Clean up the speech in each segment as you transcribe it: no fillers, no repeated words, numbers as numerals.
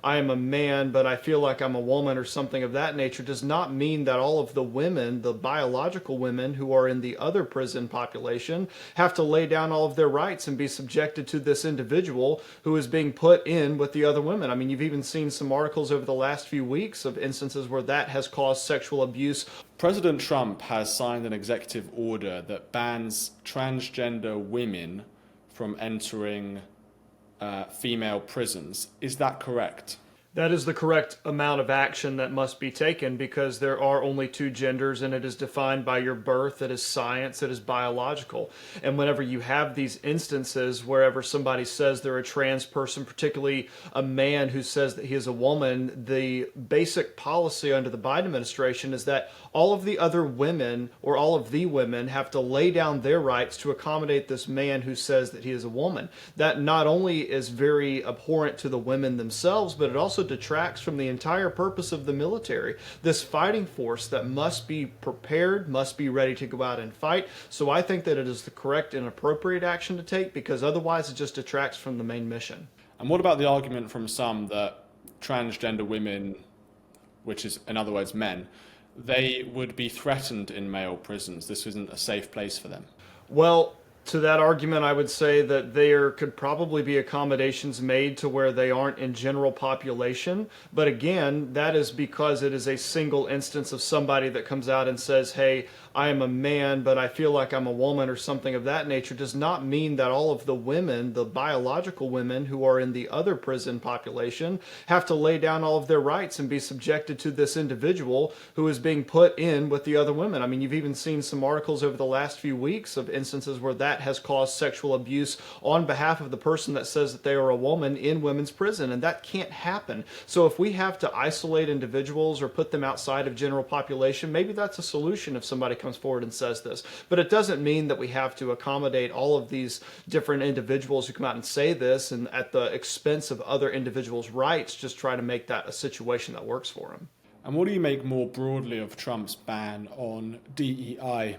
I am a man, but I feel like I'm a woman or something of that nature does not mean that all of the women, the biological women who are in the other prison population, have to lay down all of their rights and be subjected to this individual who is being put in with the other women. I mean, you've even seen some articles over the last few weeks of instances where that has caused sexual abuse. President Trump has signed an executive order that bans transgender women from entering female prisons. Is that correct? That is the correct amount of action that must be taken because there are only two genders and it is defined by your birth. It is science, it is biological. And whenever you have these instances, wherever somebody says they're a trans person, particularly a man who says that he is a woman, the basic policy under the Biden administration is that all of the other women or all of the women have to lay down their rights to accommodate this man who says that he is a woman. That not only is very abhorrent to the women themselves, but it also detracts from the entire purpose of the military. This fighting force that must be prepared, must be ready to go out and fight. So I think that it is the correct and appropriate action to take because otherwise it just detracts from the main mission. And what about the argument from some that transgender women, which is in other words men, they would be threatened in male prisons? This isn't a safe place for them. Well, to that argument, I would say that there could probably be accommodations made to where they aren't in general population. But again, that is because it is a single instance of somebody that comes out and says, hey, I am a man, but I feel like I'm a woman or something of that nature does not mean that all of the women, the biological women who are in the other prison population, have to lay down all of their rights and be subjected to this individual who is being put in with the other women. I mean, you've even seen some articles over the last few weeks of instances where that has caused sexual abuse on behalf of the person that says that they are a woman in women's prison, and that can't happen. So if we have to isolate individuals or put them outside of general population, maybe that's a solution if somebody comes forward and says this. But it doesn't mean that we have to accommodate all of these different individuals who come out and say this and at the expense of other individuals' rights, just try to make that a situation that works for them. And what do you make more broadly of Trump's ban on DEI?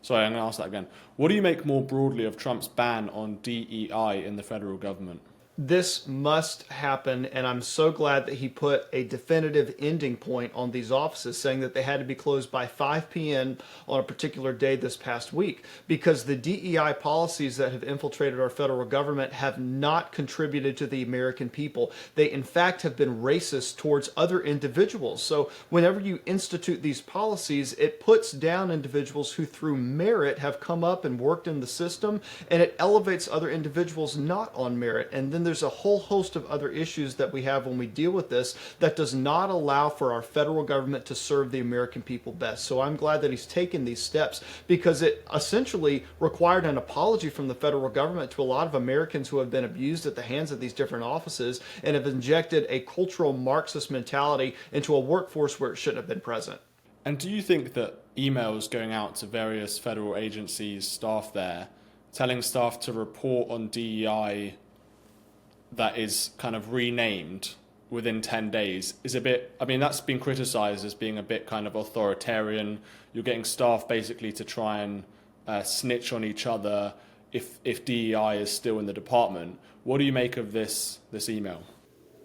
Sorry, I'm going to ask that again. What do you make more broadly of Trump's ban on DEI in the federal government? This must happen, and I'm so glad that he put a definitive ending point on these offices, saying that they had to be closed by 5 p.m. on a particular day this past week, because the DEI policies that have infiltrated our federal government have not contributed to the American people. They, in fact, have been racist towards other individuals. So whenever you institute these policies, it puts down individuals who through merit have come up and worked in the system, and it elevates other individuals not on merit. And then there's a whole host of other issues that we have when we deal with this that does not allow for our federal government to serve the American people best. So I'm glad that he's taken these steps because it essentially required an apology from the federal government to a lot of Americans who have been abused at the hands of these different offices and have injected a cultural Marxist mentality into a workforce where it shouldn't have been present. And do you think that emails going out to various federal agencies, staff there, telling staff to report on DEI that is kind of renamed within 10 days is a bit, I mean, that's been criticized as being a bit kind of authoritarian. You're getting staff basically to try and snitch on each other if DEI is still in the department. What do you make of this email?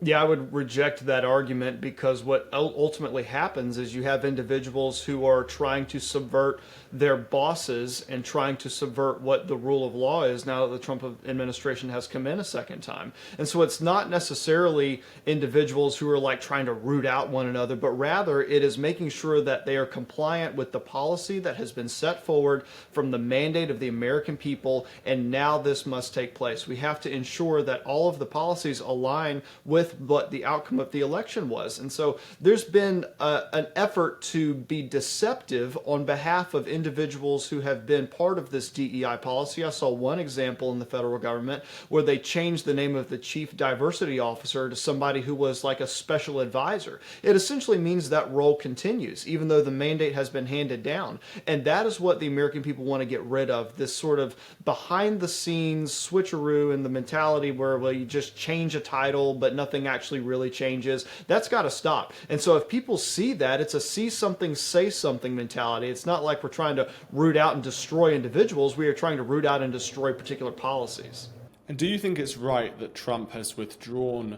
Yeah, I would reject that argument because what ultimately happens is you have individuals who are trying to subvert their bosses and trying to subvert what the rule of law is now that the Trump administration has come in a second time. And so it's not necessarily individuals who are like trying to root out one another, but rather it is making sure that they are compliant with the policy that has been set forward from the mandate of the American people, and now this must take place. We have to ensure that all of the policies align with what the outcome of the election was. And so there's been an effort to be deceptive on behalf of individuals who have been part of this DEI policy. I saw one example in the federal government where they changed the name of the chief diversity officer to somebody who was like a special advisor. It essentially means that role continues, even though the mandate has been handed down. And that is what the American people want to get rid of, this sort of behind the scenes switcheroo in the mentality where, well, you just change a title, but nothing actually really changes. That's got to stop. And so if people see that, it's a see something, say something mentality. It's not like we're trying to root out and destroy individuals. We are trying to root out and destroy particular policies. And do you think it's right that Trump has withdrawn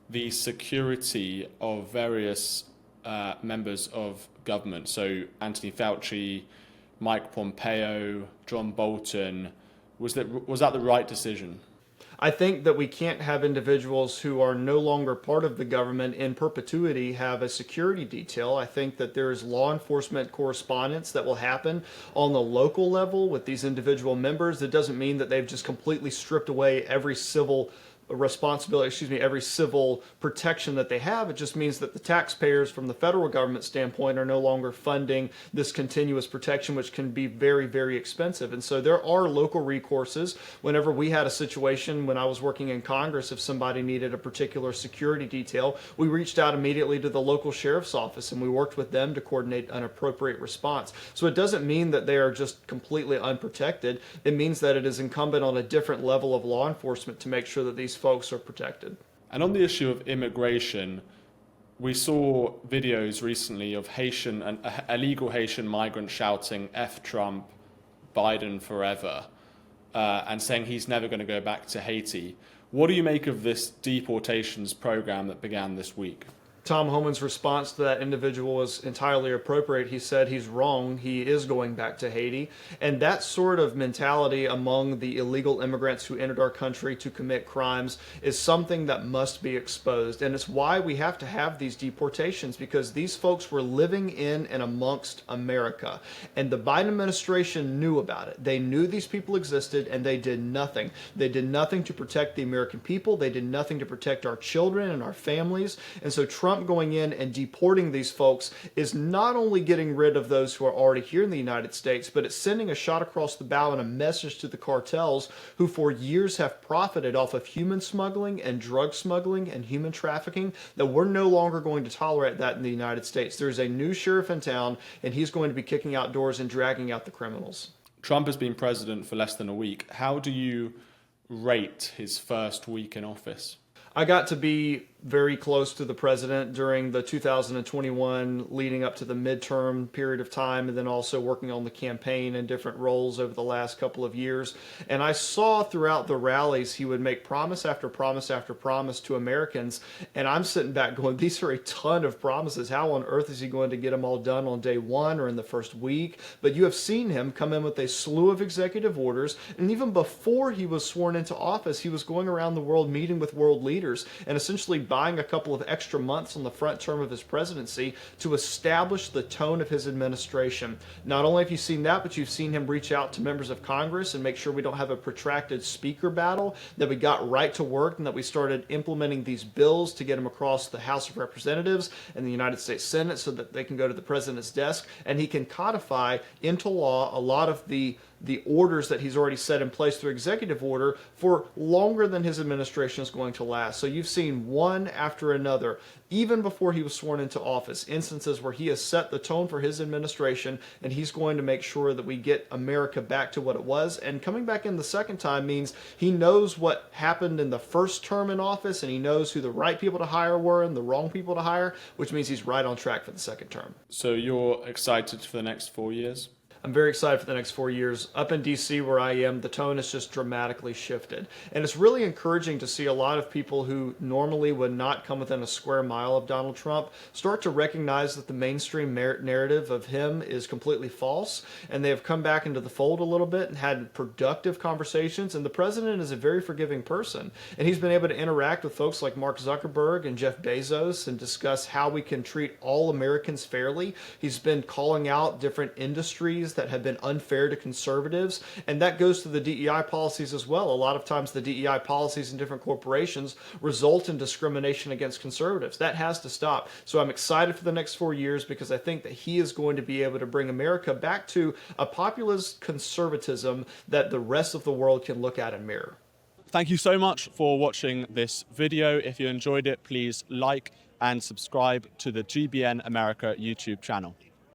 the security of various members of government. So Anthony Fauci, Mike Pompeo, John Bolton. Was that the right decision? I think that we can't have individuals who are no longer part of the government in perpetuity have a security detail. I think that there is law enforcement correspondence that will happen on the local level with these individual members. That doesn't mean that they've just completely stripped away every civil every civil protection that they have. It just means that the taxpayers from the federal government standpoint are no longer funding this continuous protection, which can be very, very expensive. And so there are local recourses. Whenever we had a situation when I was working in Congress, if somebody needed a particular security detail, we reached out immediately to the local sheriff's office and we worked with them to coordinate an appropriate response. So it doesn't mean that they are just completely unprotected. It means that it is incumbent on a different level of law enforcement to make sure that these folks are protected. And on the issue of immigration, we saw videos recently of illegal Haitian migrants shouting "F Trump, Biden forever," and saying he's never going to go back to Haiti. What do you make of this deportations program that began this week? Tom Homan's response to that individual was entirely appropriate. He said he's wrong. He is going back to Haiti. And that sort of mentality among the illegal immigrants who entered our country to commit crimes is something that must be exposed. And it's why we have to have these deportations, because these folks were living in and amongst America. And the Biden administration knew about it. They knew these people existed and they did nothing. They did nothing to protect the American people. They did nothing to protect our children and our families. And so Trump going in and deporting these folks is not only getting rid of those who are already here in the United States, but it's sending a shot across the bow and a message to the cartels who for years have profited off of human smuggling and drug smuggling and human trafficking, that we're no longer going to tolerate that in the United States. There's a new sheriff in town and he's going to be kicking out doors and dragging out the criminals. Trump has been president for less than a week. How do you rate his first week in office? I got to be very close to the president during the 2021 leading up to the midterm period of time, and then also working on the campaign in different roles over the last couple of years. And I saw throughout the rallies he would make promise after promise after promise to Americans, and I'm sitting back going, these are a ton of promises. How on earth is he going to get them all done on day one or in the first week? But you have seen him come in with a slew of executive orders, and even before he was sworn into office, he was going around the world meeting with world leaders and essentially buying a couple of extra months on the front term of his presidency to establish the tone of his administration. Not only have you seen that, but you've seen him reach out to members of Congress and make sure we don't have a protracted speaker battle, that we got right to work, and that we started implementing these bills to get them across the House of Representatives and the United States Senate so that they can go to the president's desk and he can codify into law a lot of the orders that he's already set in place through executive order for longer than his administration is going to last. So you've seen one after another, even before he was sworn into office, instances where he has set the tone for his administration, and he's going to make sure that we get America back to what it was. And coming back in the second time means he knows what happened in the first term in office, and he knows who the right people to hire were and the wrong people to hire, which means he's right on track for the second term. So you're excited for the next 4 years? I'm very excited for the next 4 years. Up in D.C. where I am, the tone has just dramatically shifted. And it's really encouraging to see a lot of people who normally would not come within a square mile of Donald Trump start to recognize that the mainstream narrative of him is completely false. And they have come back into the fold a little bit and had productive conversations. And the president is a very forgiving person. And he's been able to interact with folks like Mark Zuckerberg and Jeff Bezos and discuss how we can treat all Americans fairly. He's been calling out different industries that have been unfair to conservatives, and that goes to the DEI policies as well. A lot of times the DEI policies in different corporations result in discrimination against conservatives. That has to stop. So I'm excited for the next 4 years because I think that he is going to be able to bring America back to a populist conservatism that the rest of the world can look at and mirror. Thank you so much for watching this video. If you enjoyed it, please like and subscribe to the GBN America YouTube channel.